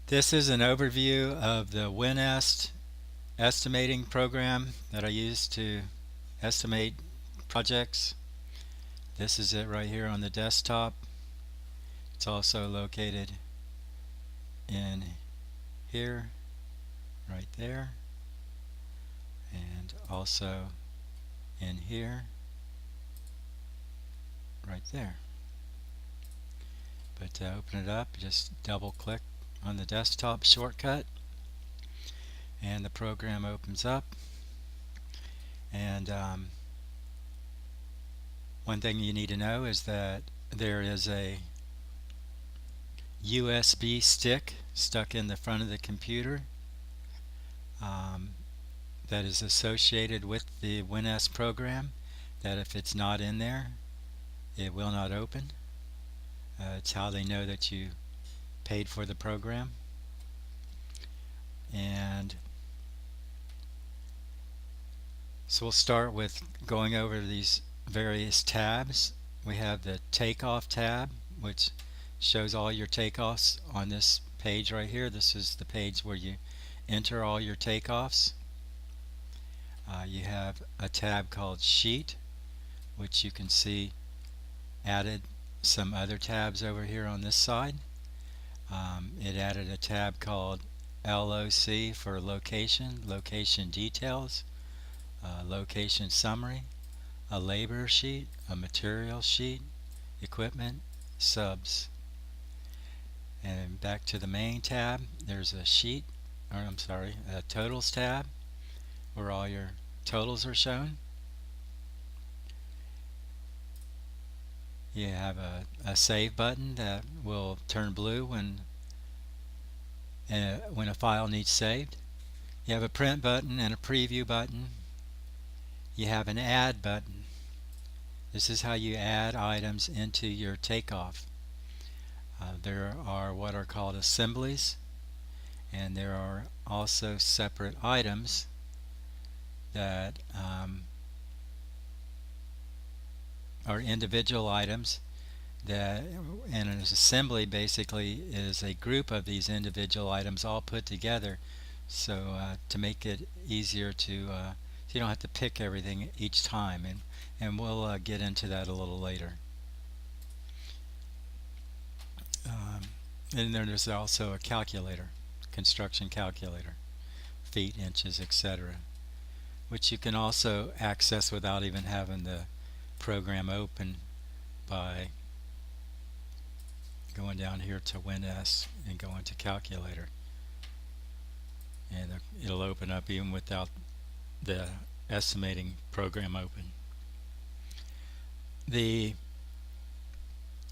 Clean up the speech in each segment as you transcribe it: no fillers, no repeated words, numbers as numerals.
This is an overview of the Winest estimating program that I use to estimate projects. This is it right here on the desktop. It's also located in here, right there, and also in here, right there. But to open it up, just double click on the desktop shortcut and the program opens up. And one thing you need to know is that there is a USB stick stuck in the front of the computer um, that is associated with the Winest program, that if it's not in there, it will not open. It's how they know that you paid for the program. And so we'll start with going over these various tabs. We have the takeoff tab, which shows all your takeoffs on this page right here. This is the page where you enter all your takeoffs. You have a tab called Sheet, which you can see added some other tabs over here on this side. It added a tab called LOC for location details, location summary, a labor sheet, a material sheet, equipment, subs. And back to the main tab, there's a a totals tab where all your totals are shown. You have a save button that will turn blue when a file needs saved. You have a print button and a preview button. You have an add button. This is how you add items into your takeoff. There are what are called assemblies, and there are also separate items that are individual items that, and an assembly basically is a group of these individual items all put together, so to make it easier to so you don't have to pick everything each time, and we'll get into that a little later. And then there's also a calculator, construction calculator, feet, inches, etc., which you can also access without even having the program open by going down here to Winest and going to calculator, and it'll open up even without the estimating program open. The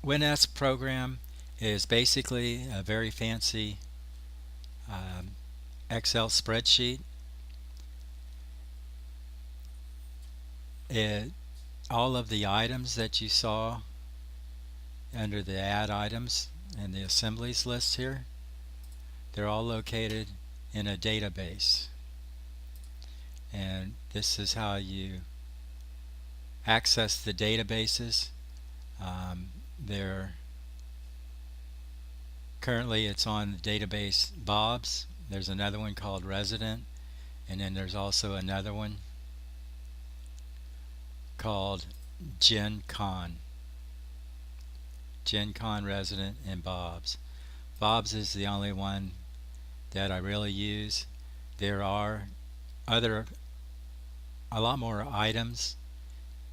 Winest program is basically a very fancy Excel spreadsheet. All of the items that you saw under the add items and the assemblies list here, they're all located in a database, and this is how you access the databases. Currently it's on the database Bob's. There's another one called Resident, and then there's also another one called Gen Con, Resident, and Bob's. Bob's is the only one that I really use. There are a lot more items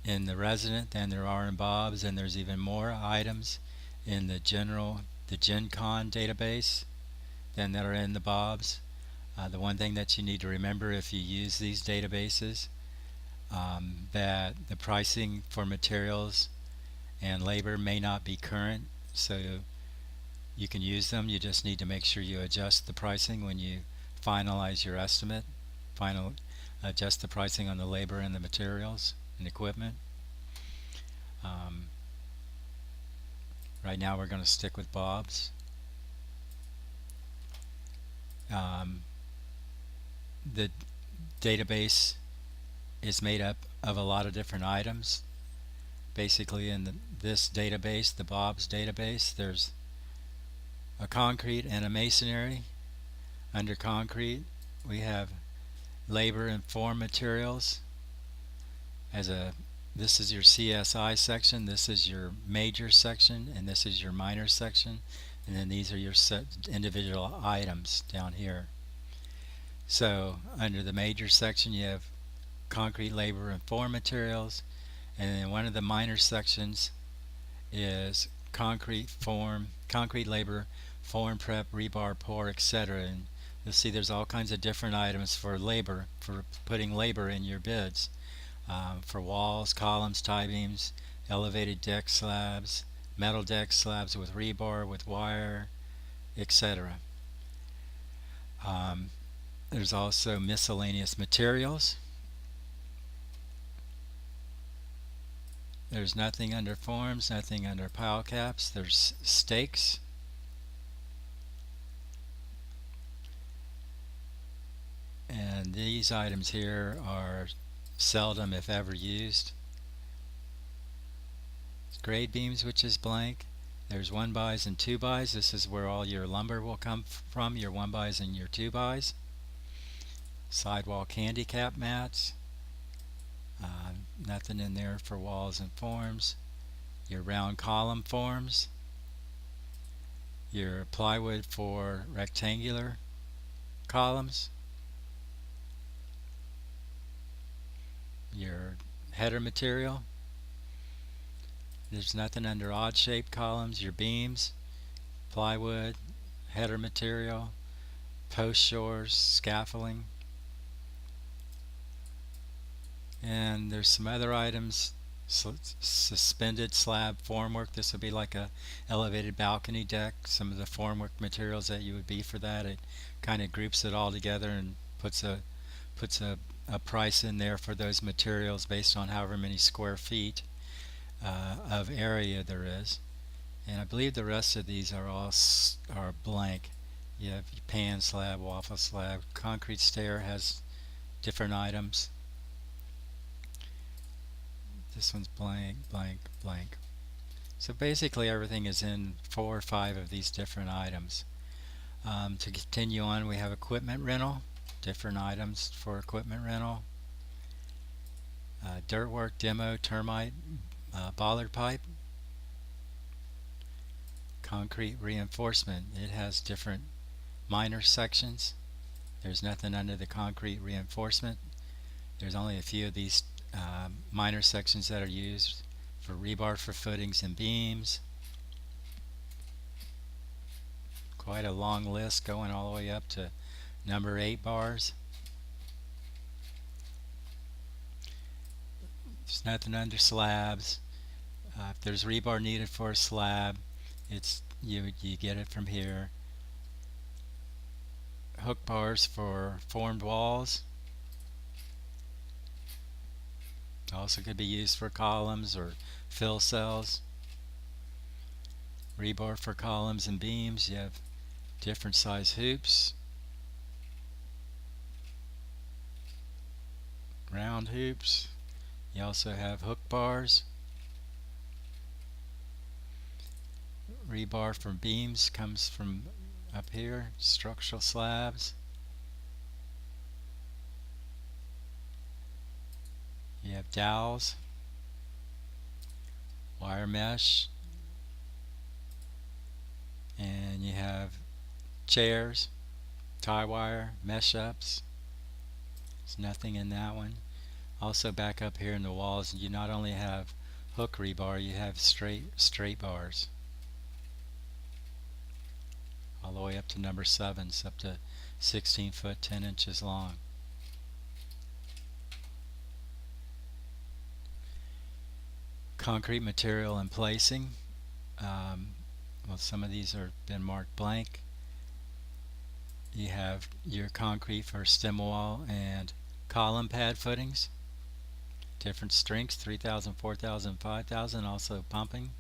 in the Resident than there are in Bob's, and there's even more items in the Gen Con database than that are in the Bob's. The one thing that you need to remember if you use these databases, that the pricing for materials and labor may not be current, so you can use them. You just need to make sure you adjust the pricing when you finalize your estimate. Adjust the pricing on the labor and the materials and equipment. Right now we're going to stick with Bob's. The database is made up of a lot of different items. Basically in this database, the Bob's database, there's a concrete and a masonry, Under concrete, we have labor and form materials. As a This is your CSI section, this is your major section, and this is your minor section, and then these are your individual items down here. So under the major section you have concrete labor and form materials, and then one of the minor sections is concrete labor, form prep, rebar pour, etc. And you'll see there's all kinds of different items for labor, for putting labor in your bids, for walls, columns, tie beams, elevated deck slabs, metal deck slabs with rebar, with wire, etc. There's also miscellaneous materials. There's nothing under forms, nothing under pile caps. There's stakes. And these items here are seldom, if ever, used. Grade beams, which is blank. There's 1-bys and 2-bys. This is where all your lumber will come from, your 1-bys and your 2-bys. Sidewall candy cap mats. Nothing in there for walls and forms. Your round column forms. Your plywood for rectangular columns. Your header material. There's nothing under odd shaped columns. Your beams, plywood, header material, post shores, scaffolding. And there's some other items. Suspended slab formwork. This would be like a elevated balcony deck. Some of the formwork materials that you would be for that. It kind of groups it all together and puts a price in there for those materials based on however many square feet of area there is. And I believe the rest of these are all blank. You have pan slab, waffle slab, concrete stair has different items. This one's blank, blank, blank. So basically everything is in 4 or 5 of these different items. To continue on, we have equipment rental, different items for equipment rental. Dirt work, demo, termite, bollard pipe. Concrete reinforcement, it has different minor sections. There's nothing under the concrete reinforcement. There's only a few of these minor sections that are used for rebar for footings and beams. Quite a long list going all the way up to number 8 bars. There's nothing under slabs. If there's rebar needed for a slab, you get it from here. Hook bars for formed walls. Also could be used for columns or fill cells. Rebar for columns and beams. You have different size hoops. Round hoops. You also have hook bars. Rebar for beams comes from up here. Structural slabs. You have dowels, wire mesh, and you have chairs, tie wire, mesh ups. There's nothing in that one. Also back up here in the walls, you not only have hook rebar, you have straight bars. All the way up to number 7, so up to 16 foot 10 inches long. Concrete material and placing. Well, some of these are been marked blank. You have your concrete for stem wall and column pad footings. Different strengths, 3,000, 4,000, 5,000, also pumping.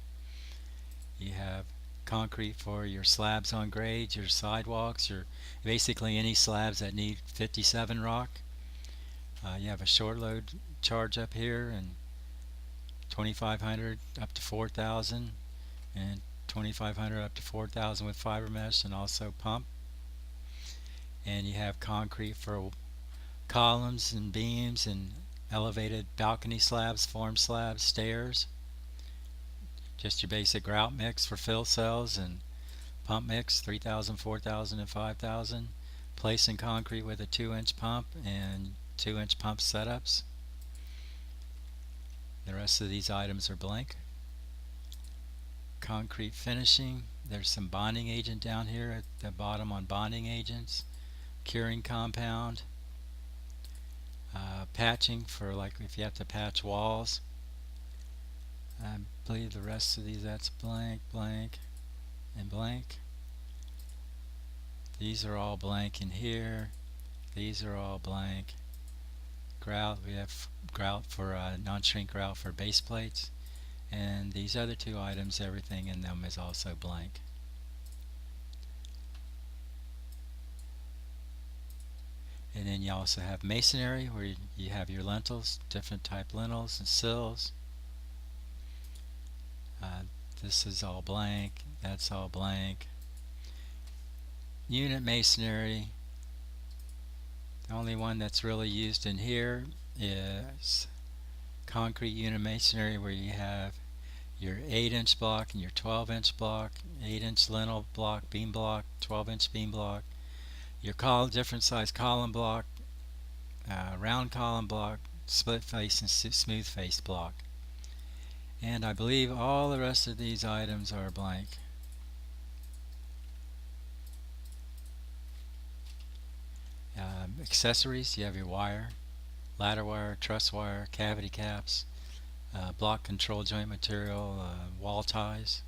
You have concrete for your slabs on grades, your sidewalks, your basically any slabs that need 57 rock. You have a short load charge up here, and 2,500 up to 4,000, and 2,500 up to 4,000 with fiber mesh, and also pump. and you have concrete for columns and beams and elevated balcony slabs, form slabs, stairs. Just your basic grout mix for fill cells and pump mix 3000, 4000, and 5000. Placing concrete with a 2-inch pump and 2-inch pump setups. The rest of these items are blank. Concrete finishing. There's some bonding agent down here at the bottom on bonding agents. Curing compound. Patching for like if you have to patch walls. I believe the rest of these, that's blank, blank, and blank. These are all blank in here. These are all blank. Grout, we have grout for non-shrink grout for base plates. And these other two items, everything in them is also blank. And then you also have masonry, where you have your lintels, different type lintels and sills. This is all blank, that's all blank. Unit masonry, the only one that's really used in here is concrete unit masonry, where you have your 8-inch block and your 12-inch block, 8-inch lintel block, beam block, 12-inch beam block, your different size column block, round column block, split face and smooth face block. And I believe all the rest of these items are blank. Accessories, you have your wire, ladder wire, truss wire, cavity caps, block control joint material, wall ties.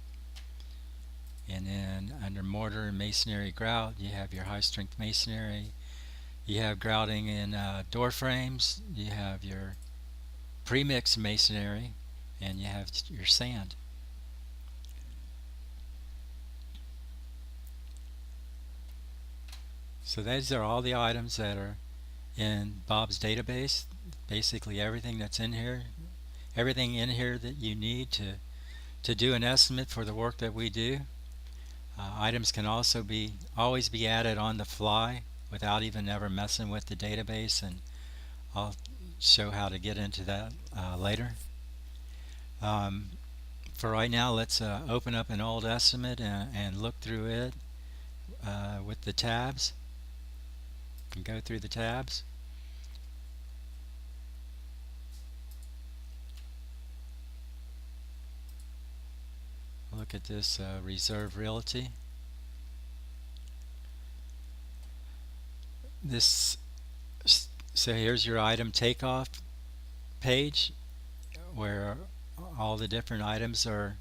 And then under mortar and masonry grout, you have your high strength masonry. You have grouting in door frames. You have your pre-mixed masonry, and you have your sand. So these are all the items that are in Bob's database. Basically everything that's in here, everything in here that you need to do an estimate for the work that we do. Items can also always be added on the fly without even ever messing with the database, and I'll show how to get into that later. For right now, let's open up an old estimate and look through it with the tabs. And go through the tabs. Look at this reserve realty. So here's your item takeoff page, where all the different items are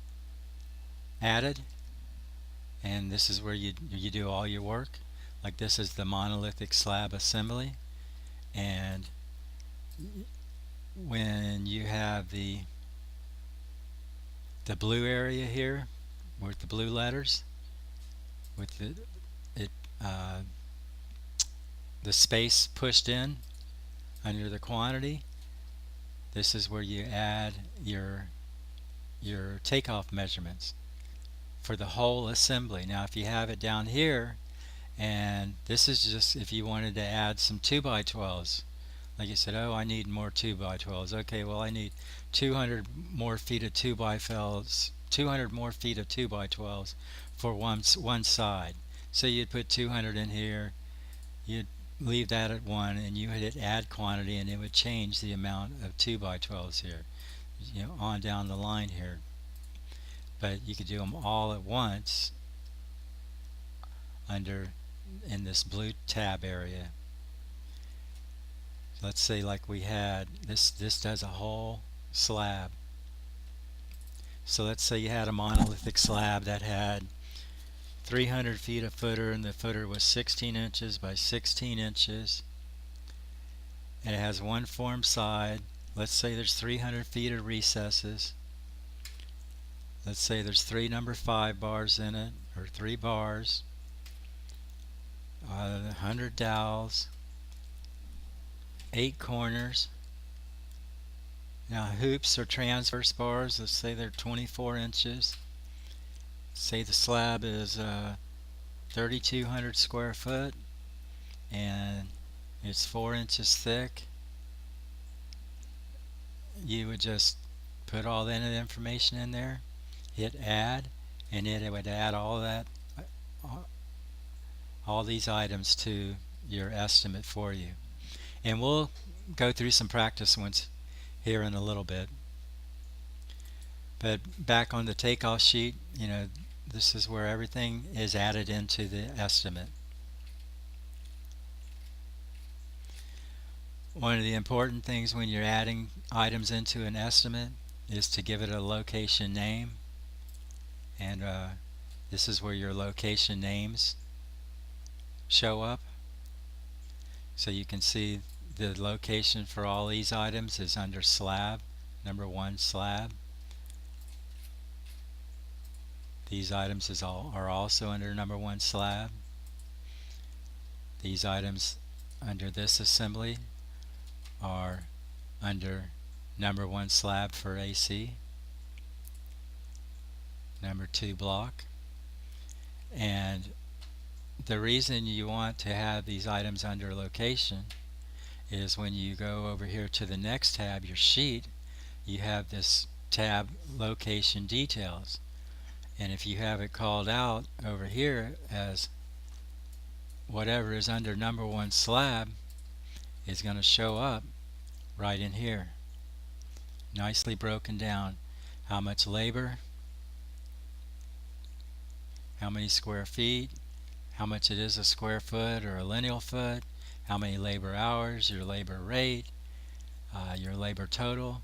added, and this is where you do all your work. Like this is the monolithic slab assembly, and when you have the blue area here with the blue letters, with the space pushed in under the quantity, this is where you add your takeoff measurements for the whole assembly. Now if you have it down here, and this is just if you wanted to add some 2x12s, like you said, oh, I need more 2x12s. Okay, well, I need 200 more feet of 2x12s, 200 more feet of 2x12s for one side. So you'd put 200 in here, you'd leave that at 1, and you hit add quantity, and it would change the amount of 2x12s here, on down the line here. But you could do them all at once in this blue tab area. Let's say like we had this does a whole slab. So let's say you had a monolithic slab that had 300 feet of footer, and the footer was 16 inches by 16 inches, and it has one form side. Let's say there's 300 feet of recesses. Let's say there's 3 number 5 bars in it, or 3 bars, 100 dowels, 8 corners. Now hoops or transverse bars, let's say they're 24 inches. Say the slab is 3,200 square foot. and it's 4 inches thick, you would just put all that information in there, hit add, and it would add all these items to your estimate for you. And we'll go through some practice ones here in a little bit. But back on the takeoff sheet, this is where everything is added into the estimate. One of the important things when you're adding items into an estimate is to give it a location name, and this is where your location names show up. So you can see the location for all these items is under slab, number 1 slab. These items are also under number 1 slab. These items under this assembly are under number 1 slab for AC, number 2 block. And the reason you want to have these items under location is when you go over here to the next tab, your sheet, you have this tab location details, and if you have it called out over here as whatever is under number 1 slab is going to show up right in here, nicely broken down. How much labor, how many square feet, how much it is a square foot or a lineal foot, how many labor hours, your labor rate, your labor total,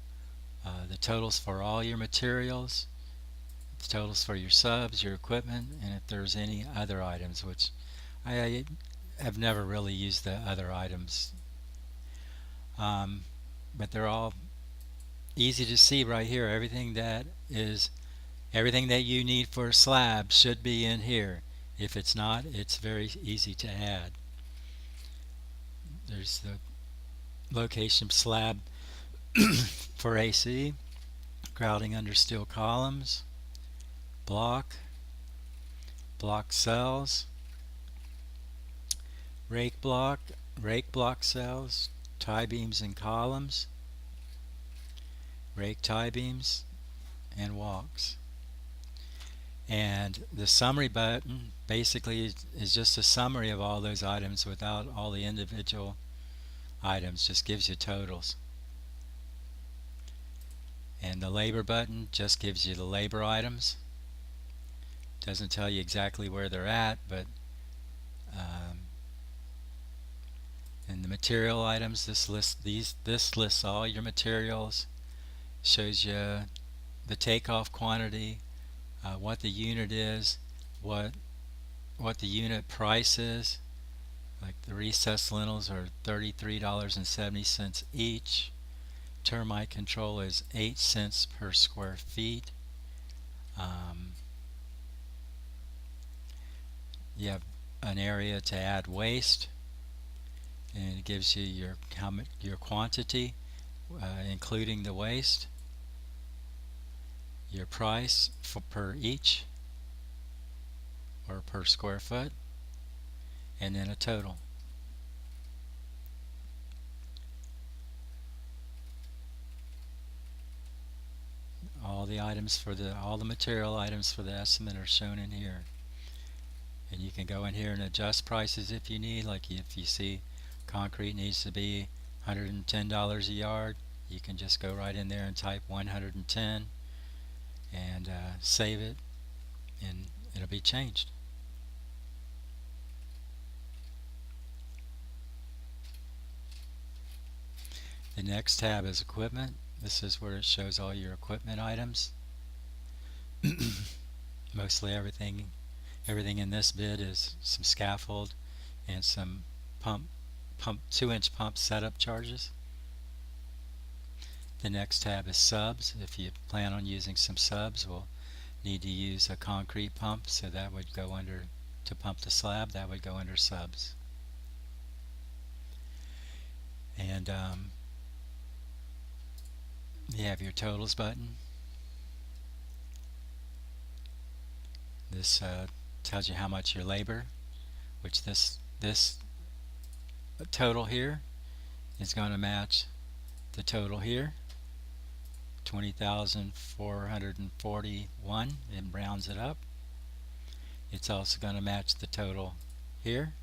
the totals for all your materials, the totals for your subs, your equipment, and if there's any other items, which I have never really used the other items. But they're all easy to see right here. Everything that you need for a slab should be in here. If it's not, it's very easy to add. There's the location slab for AC, grouting under steel columns, block cells, rake block cells, tie beams and columns, rake tie beams, and walks. And the summary button basically is just a summary of all those items without all the individual items, just gives you totals. And the labor button just gives you the labor items. Doesn't tell you exactly where they're at, but and the material items, this lists all your materials, shows you the takeoff quantity, what the unit is, what the unit price is. Like the recessed lintels are $33.70 each. Termite control is 8 cents per square feet. You have an area to add waste, and it gives you your quantity, including the waste, your price per each or per square foot, and then a total. All the material items for the estimate are shown in here. And you can go in here and adjust prices if you need. Like if you see concrete needs to be $110 a yard, you can just go right in there and type 110 and save it, and it'll be changed. The next tab is equipment. This is where it shows all your equipment items. Mostly everything in this bid is some scaffold and some 2-inch pump setup charges. The next tab is subs. If you plan on using some subs, we'll need to use a concrete pump, so that would go under, to pump the slab, that would go under subs. And you have your totals button. This tells you how much your labor, which this total here is going to match the total here, 20,441. It rounds it up. It's also going to match the total here,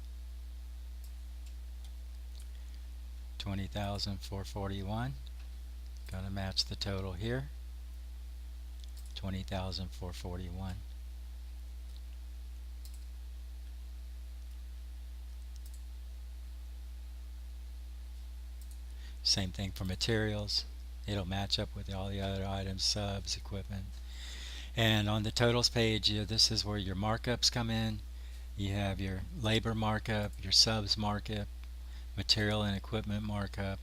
20,441. Going to match the total here, 20,441. Same thing for materials. It'll match up with all the other items, subs, equipment. And on the totals page, this is where your markups come in. You have your labor markup, your subs markup, material and equipment markup,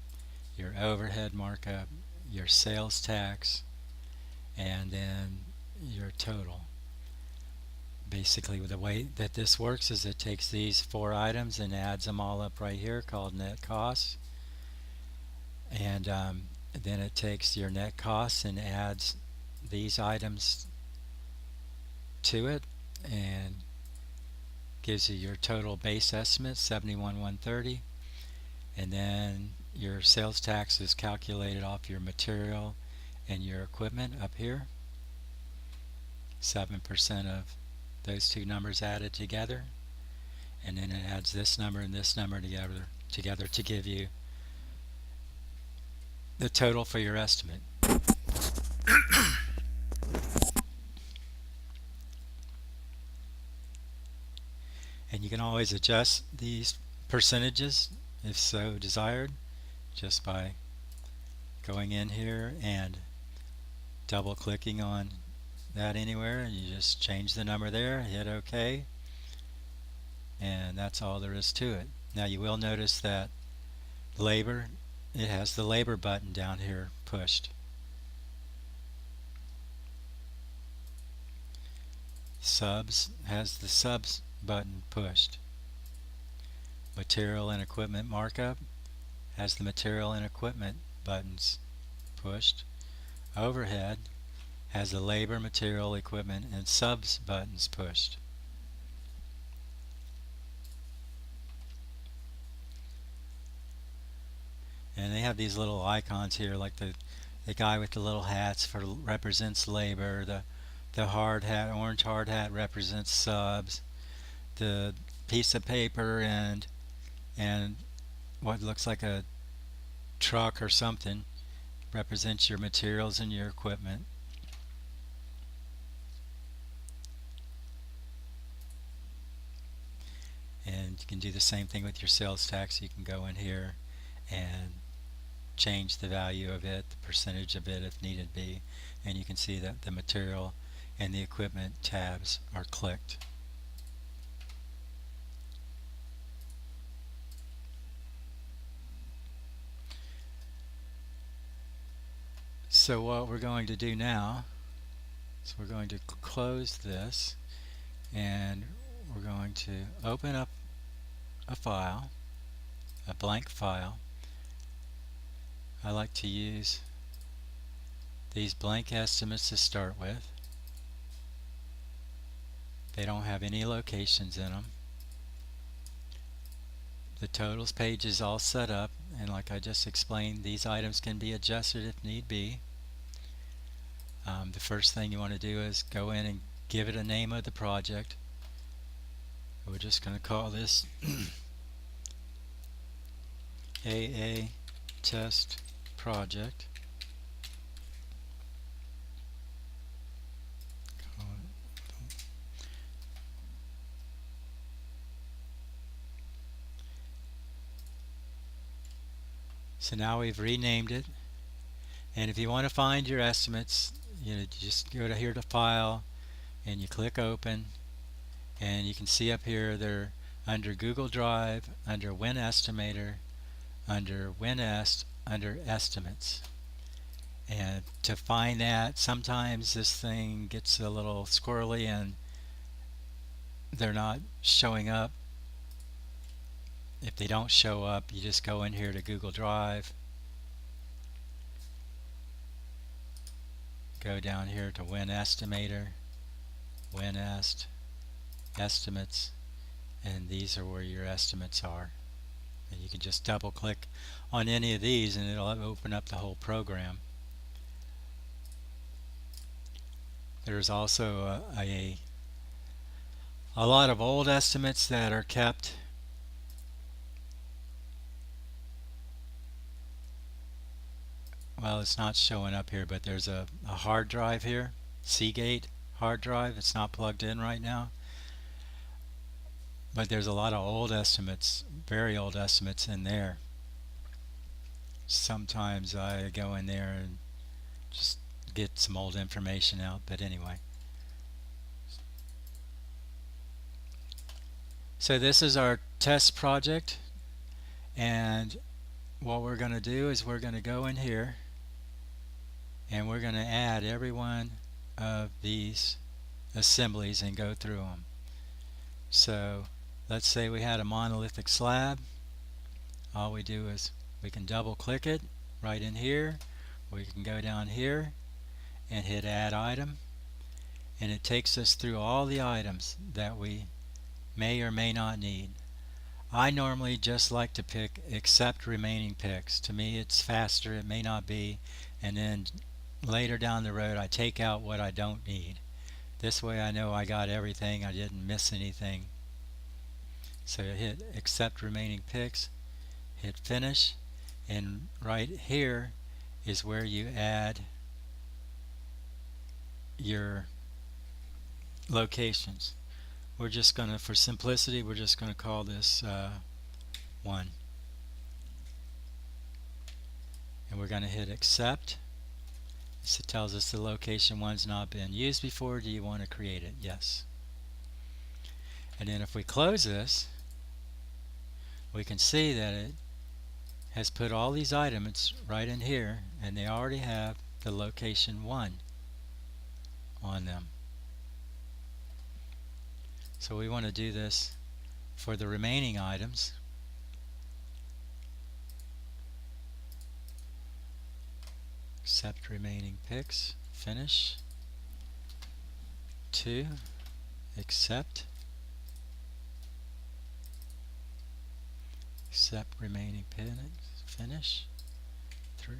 your overhead markup, your sales tax, and then your total. Basically, the way that this works is it takes these 4 items and adds them all up right here, called net costs. And then it takes your net costs and adds these items to it and gives you your total base estimate, 71,130. And then your sales tax is calculated off your material and your equipment up here. 7% of those two numbers added together, and then it adds this number and this number together to give you the total for your estimate. And you can always adjust these percentages if so desired, just by going in here and double clicking on that anywhere, and you just change the number there, hit OK, and that's all there is to it. Now you will notice that labor, it has the labor button down here pushed. Subs has the subs button pushed. Material and equipment markup has the material and equipment buttons pushed. Overhead has the labor, material, equipment, and subs buttons pushed. And they have these little icons here, like the guy with the little hats represents labor, the hard hat, orange hard hat represents subs, the piece of paper and what looks like a truck or something represents your materials and your equipment. And you can do the same thing with your sales tax. You can go in here and change the value of it, the percentage of it if needed be, and you can see that the material and the equipment tabs are clicked. So what we're going to do now is we're going to close this, and we're going to open up a file, a blank file. I like to use these blank estimates to start with. They don't have any locations in them. The totals page is all set up, and like I just explained, these items can be adjusted if need be. The first thing you want to do is go in and give it a name of the project. We're just going to call this AA Test Project. So now we've renamed it, and if you want to find your estimates, you just go to here to File, and you click Open, and you can see up here they're under Google Drive, under WinEstimator, under Winest, under Estimates. And to find that, sometimes this thing gets a little squirrely and they're not showing up. If they don't show up, you just go in here to Google Drive, go down here to WinEstimator, Winest, Estimates, and these are where your estimates are. And you can just double click on any of these and it'll open up the whole program. There's also a lot of old estimates that are kept. Well, it's not showing up here, but there's a hard drive here, Seagate hard drive. It's not plugged in right now, but there's a lot of old estimates, very old estimates in there. Sometimes I go in there and just get some old information out, but anyway. So this is our test project, and what we're going to do is we're going to go in here and we're going to add every one of these assemblies and go through them. So let's say we had a monolithic slab. All we do is we can double click it right in here. We can go down here and hit add item, and it takes us through all the items that we may or may not need. I normally just like to pick accept remaining picks. To me it's faster, it may not be, and then later down the road I take out what I don't need. This way I know I got everything, I didn't miss anything. So hit accept remaining picks, hit finish, and right here is where you add your locations. We're just going to, for simplicity, we're just going to call this 1. And we're going to hit accept. So it tells us the location 1's not been used before. Do you want to create it? Yes. And then if we close this, we can see that it has put all these items right in here, and they already have the location 1 on them. So we want to do this for the remaining items. Accept remaining picks, finish. 2, accept. Accept remaining picks, finish. 3.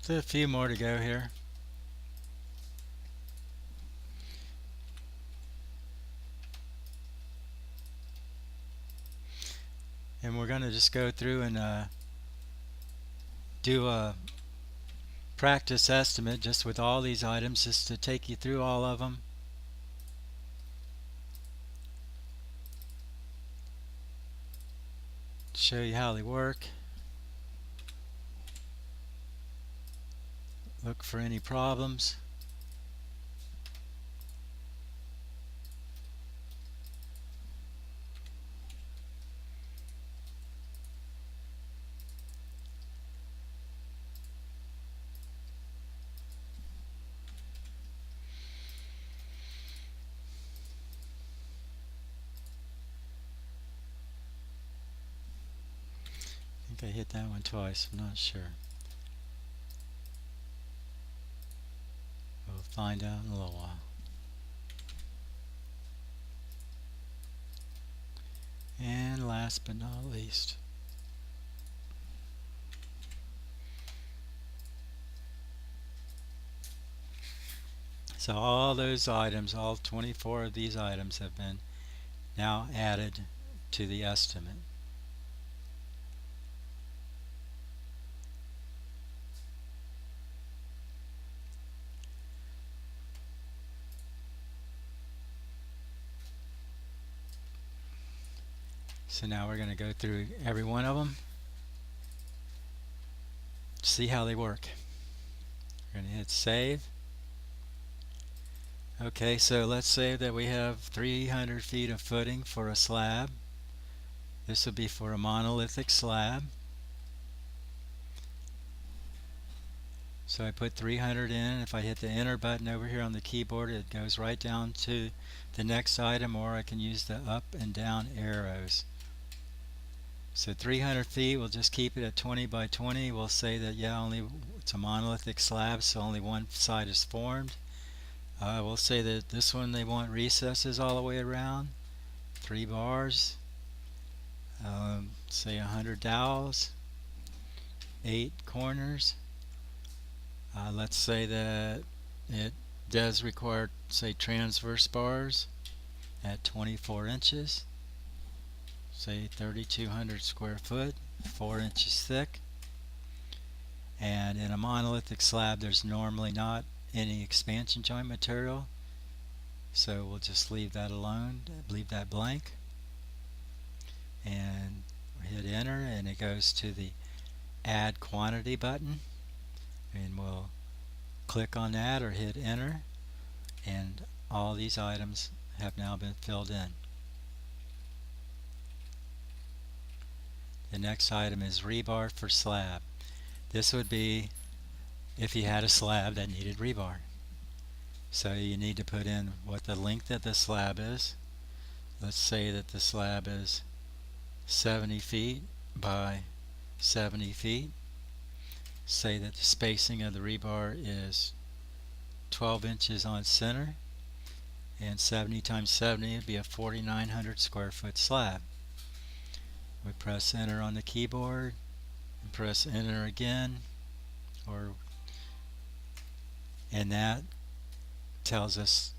So a few more to go here. And we're going to just go through and do a practice estimate just with all these items, just to take you through all of them. Show you how they work. Look for any problems. I think I hit that one twice, I'm not sure. We'll find out in a little while. And last but not least, so all those items, all 24 of these items have been now added to the estimate. So now we're going to go through every one of them, see how they work. We're going to hit save. Okay, so let's say that we have 300 feet of footing for a slab. This would be for a monolithic slab. So I put 300 in. If I hit the enter button over here on the keyboard, it goes right down to the next item, or I can use the up and down arrows. So 300 feet, we'll just keep it at 20 by 20. We'll say that, yeah, only it's a monolithic slab, so only one side is formed. We'll say that this one they want recesses all the way around, 3 bars, say 100 dowels, 8 corners. Let's say that it does require, say, transverse bars at 24 inches, say 3,200 square foot, 4 inches thick. And in a monolithic slab there's normally not any expansion joint material, so we'll just leave that alone, leave that blank, and hit enter, and it goes to the add quantity button, and we'll click on that or hit enter, and all these items have now been filled in. The next item is rebar for slab. This would be if you had a slab that needed rebar. So you need to put in what the length of the slab is. Let's say that the slab is 70 feet by 70 feet. Say that the spacing of the rebar is 12 inches on center, and 70 times 70 would be a 4,900 square foot slab. We press enter on the keyboard and press enter again, and that tells us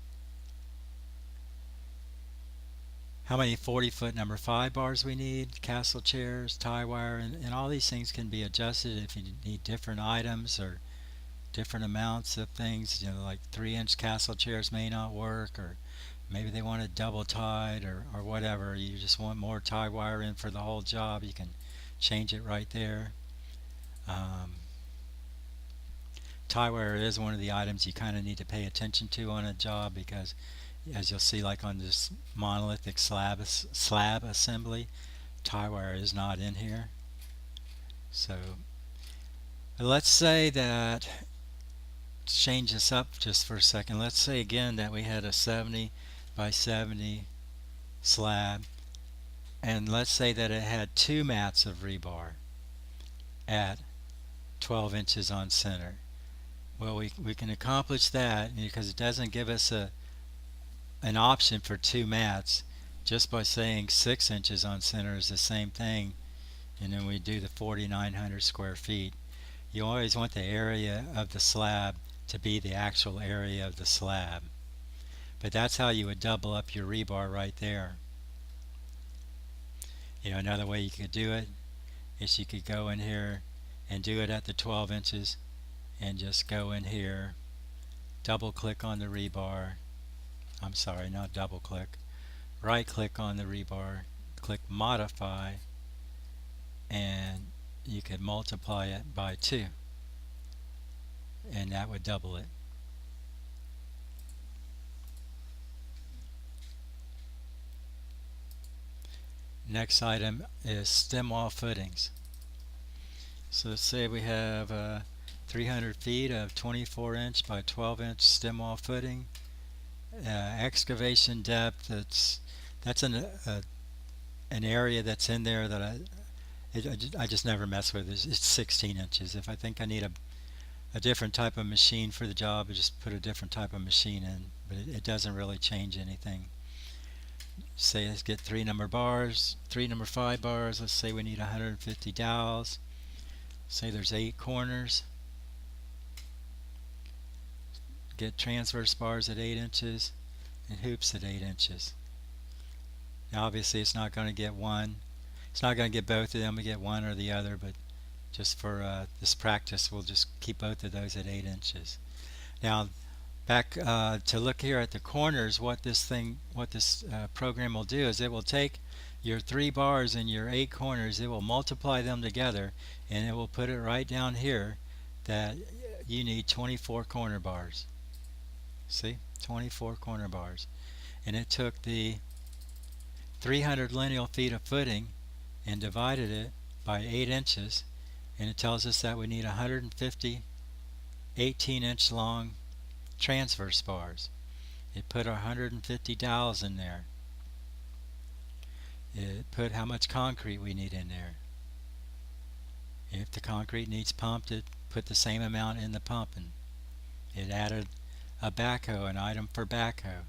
how many 40-foot number 5 bars we need, castle chairs, tie wire, and all these things can be adjusted if you need different items or different amounts of things. You know, like 3-inch castle chairs may not work, or maybe they want it double tied, or whatever. You just want more tie wire in for the whole job, you can change it right there. Tie wire is one of the items you kind of need to pay attention to on a job, because as you'll see, like on this monolithic slab assembly, tie wire is not in here. So let's say that, change this up just for a second. Let's say again that we had a 70 by 70 slab, and let's say that it had 2 mats of rebar at 12 inches on center. Well, we can accomplish that because it doesn't give us an option for 2 mats, just by saying 6 inches on center is the same thing, and then we do the 4,900 square feet. You always want the area of the slab to be the actual area of the slab. But that's how you would double up your rebar right there. Another way you could do it is you could go in here and do it at the 12 inches and just go in here, double click on the rebar. I'm sorry, not double click. Right click on the rebar, click modify, and you could multiply it by 2, and that would double it. Next item is stem wall footings. So let's say we have 300 feet of 24 inch by 12 inch stem wall footing. Excavation depth, that's an area that's in there that I just never mess with. It's 16 inches. If I think I need a different type of machine for the job, I just put a different type of machine in, but it doesn't really change anything. Say let's get 3 number 5 bars. Let's say we need 150 dowels. Say there's 8 corners. Get transverse bars at 8 inches and hoops at 8 inches. Now obviously it's not going to get one. It's not going to get both of them. We get one or the other, but just for this practice we'll just keep both of those at 8 inches. Now back to look here at the corners, what this program will do is it will take your 3 bars and your 8 corners, it will multiply them together, and it will put it right down here that you need 24 corner bars. See, 24 corner bars. And it took the 300 lineal feet of footing and divided it by 8 inches, and it tells us that we need 150 18-inch long transverse bars. It put 150 dowels in there. It put how much concrete we need in there. If the concrete needs pumped, it put the same amount in the pumping. It added a backhoe, an item for backhoe.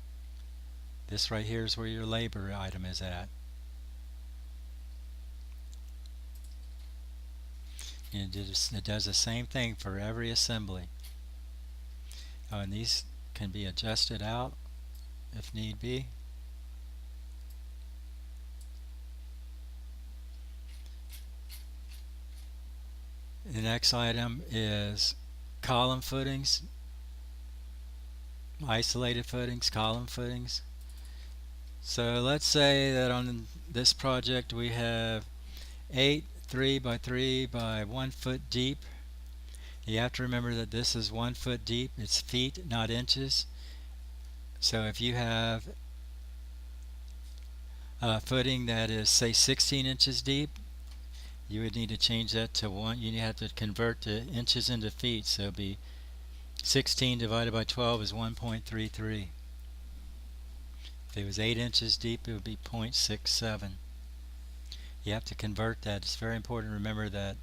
This right here is where your labor item is at. And it does the same thing for every assembly. Oh, and these can be adjusted out if need be. The next item is column footings, isolated footings, column footings. So let's say that on this project we have 8 3 by 3 by 1 foot deep. You have to remember that this is 1 foot deep. It's feet, not inches. So if you have a footing that is, say, 16 inches deep, you would need to change that to 1. You have to convert the inches into feet. So it'd be 16 divided by 12 is 1.33. If it was 8 inches deep, it would be 0.67. You have to convert that. It's very important to remember that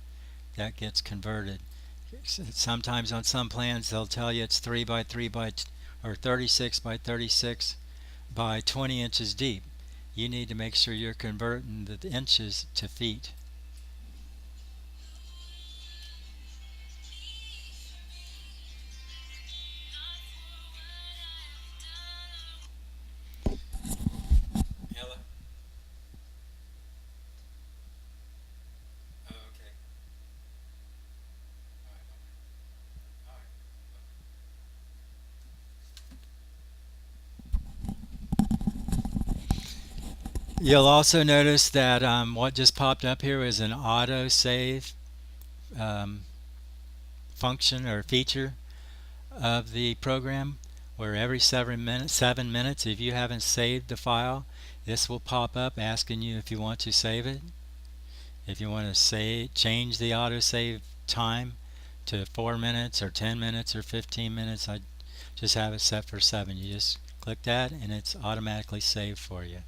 that gets converted. Sometimes on some plans they'll tell you it's 3 by 3 by or 36 by 36 by 20 inches deep. You need to make sure you're converting the inches to feet. You'll also notice that what just popped up here is an auto save um, function or feature of the program, where every 7 minutes, if you haven't saved the file, this will pop up asking you if you want to save it. If you want to change the autosave time to 4 minutes or 10 minutes or 15 minutes, I just have it set for 7. You just click that and it's automatically saved for you.